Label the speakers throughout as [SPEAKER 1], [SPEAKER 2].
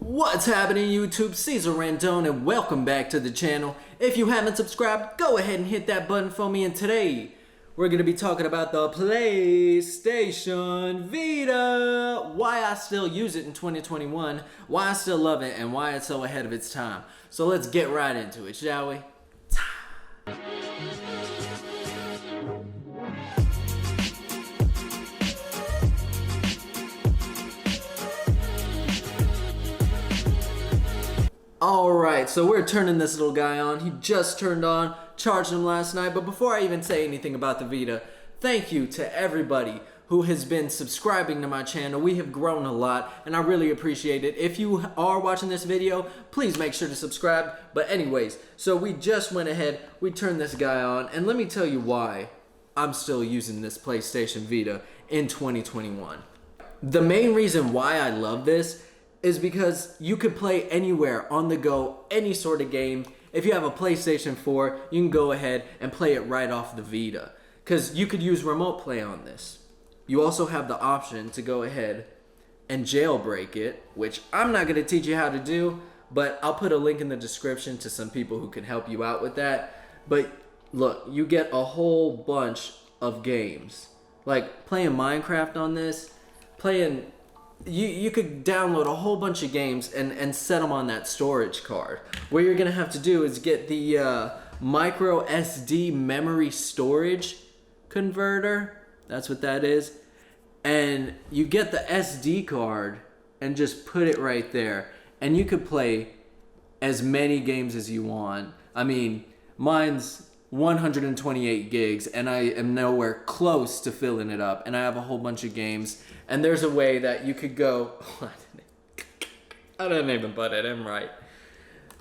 [SPEAKER 1] What's happening YouTube? Caesar Randone and welcome back to the channel. If you haven't subscribed, go ahead and hit that button for me, and today we're going to be talking about the PlayStation Vita, why I still use it in 2021, why I still love it, and why it's so ahead of its time. So let's get right into it, shall we? Alright, so we're turning this little guy on. He just turned on, charged him last night. But before I even say anything about the Vita, thank you to everybody who has been subscribing to my channel. We have grown a lot, and I really appreciate it. If you are watching this video, please make sure to subscribe. But anyways, so we just went ahead, we turned this guy on, and let me tell you why I'm still using this PlayStation Vita in 2021. The main reason why I love this is because you could play anywhere, on the go, any sort of game. If you have a PlayStation 4, you can go ahead and play it right off the Vita, because you could use remote play on this. You also have the option to go ahead and jailbreak it, which I'm not going to teach you how to do, but I'll put a link in the description to some people who can help you out with that. But look, you get a whole bunch of games. Like playing Minecraft on this, You could download a whole bunch of games and set them on that storage card. What you're gonna have to do is get the micro SD memory storage converter. That's what that is. And you get the SD card and just put it right there. And you could play as many games as you want. I mean, mine's 128 gigs and I am nowhere close to filling it up, and I have a whole bunch of games. And there's a way that you could go, I didn't even put it in right.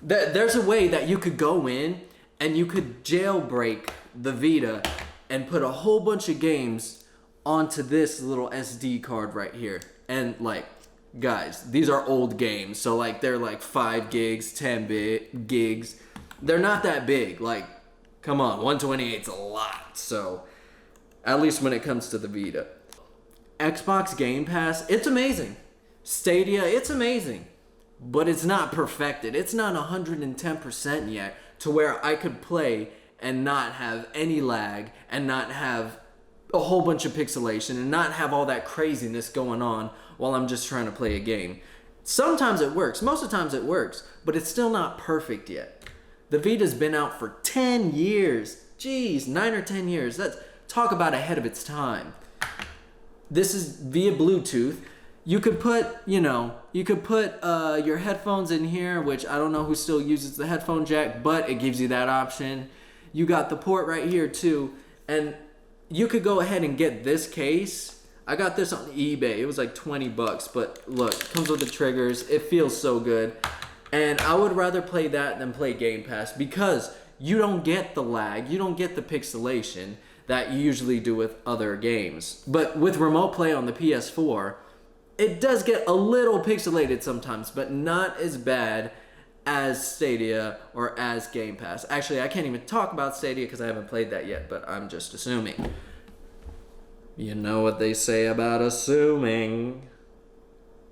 [SPEAKER 1] There's a way that you could go in and you could jailbreak the Vita and put a whole bunch of games onto this little SD card right here. And like, guys, these are old games, so like they're like 5 gigs, 10 gigs. They're not that big. Like, come on, 128's a lot. So at least when it comes to the Vita. Xbox Game Pass, it's amazing. Stadia, it's amazing. But it's not perfected. It's not 110% yet to where I could play and not have any lag and not have a whole bunch of pixelation and not have all that craziness going on while I'm just trying to play a game. Sometimes it works. Most of the times it works. But it's still not perfect yet. The Vita's been out for 10 years. Jeez, 9 or 10 years. That's, talk about ahead of its time. This is via Bluetooth. You could put, your headphones in here, which I don't know who still uses the headphone jack, but it gives you that option. You got the port right here too, and you could go ahead and get this case. I got this on eBay. It was like 20 bucks, but look, it comes with the triggers. It feels so good. And I would rather play that than play Game Pass, because you don't get the lag, you don't get the pixelation that you usually do with other games. But with remote play on the PS4, it does get a little pixelated sometimes, but not as bad as Stadia or as Game Pass. Actually, I can't even talk about Stadia because I haven't played that yet, but I'm just assuming. You know what they say about assuming.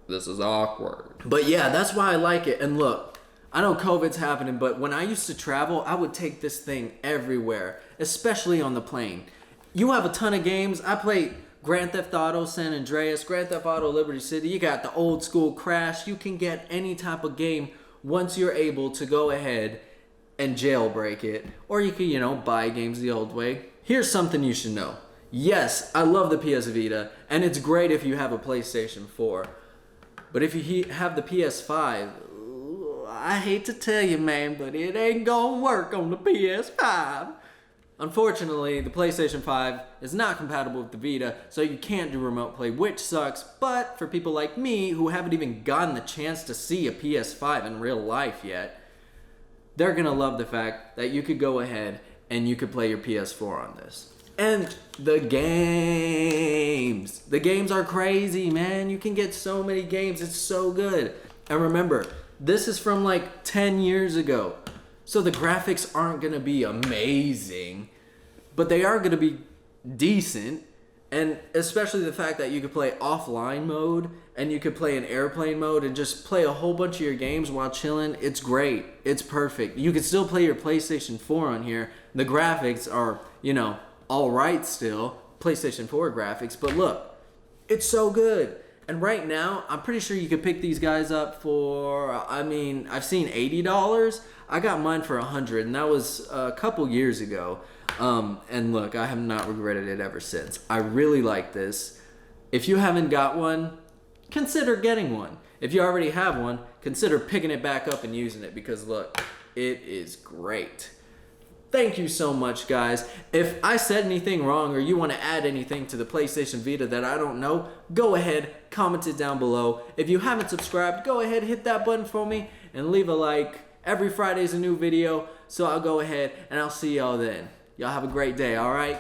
[SPEAKER 1] This is awkward. But yeah, that's why I like it. And look, I know COVID's happening, but when I used to travel, I would take this thing everywhere, especially on the plane. You have a ton of games. I played Grand Theft Auto San Andreas, Grand Theft Auto Liberty City. You got the old school Crash. You can get any type of game once you're able to go ahead and jailbreak it. Or you can, buy games the old way. Here's something you should know. Yes, I love the PS Vita, and it's great if you have a PlayStation 4. But if you have the PS5, I hate to tell you, man, but it ain't gonna work on the PS5. Unfortunately, the PlayStation 5 is not compatible with the Vita, so you can't do remote play, which sucks. But for people like me who haven't even gotten the chance to see a PS5 in real life yet, they're gonna love the fact that you could go ahead and you could play your PS4 on this. And the games. The games are crazy, man. You can get so many games. It's so good. And remember, this is from like 10 years ago. So the graphics aren't going to be amazing, but they are going to be decent. And especially the fact that you can play offline mode and you could play in airplane mode and just play a whole bunch of your games while chilling. It's great. It's perfect. You can still play your PlayStation 4 on here. The graphics are, you know, all right still. PlayStation 4 graphics. But look, it's so good. And right now, I'm pretty sure you could pick these guys up for, I mean, I've seen $80. I got mine for $100, and that was a couple years ago. And look, I have not regretted it ever since. I really like this. If you haven't got one, consider getting one. If you already have one, consider picking it back up and using it, because look, it is great. Thank you so much, guys. If I said anything wrong or you want to add anything to the PlayStation Vita that I don't know, go ahead, comment it down below. If you haven't subscribed, go ahead, hit that button for me and leave a like. Every Friday is a new video, so I'll go ahead and I'll see y'all then. Y'all have a great day, all right?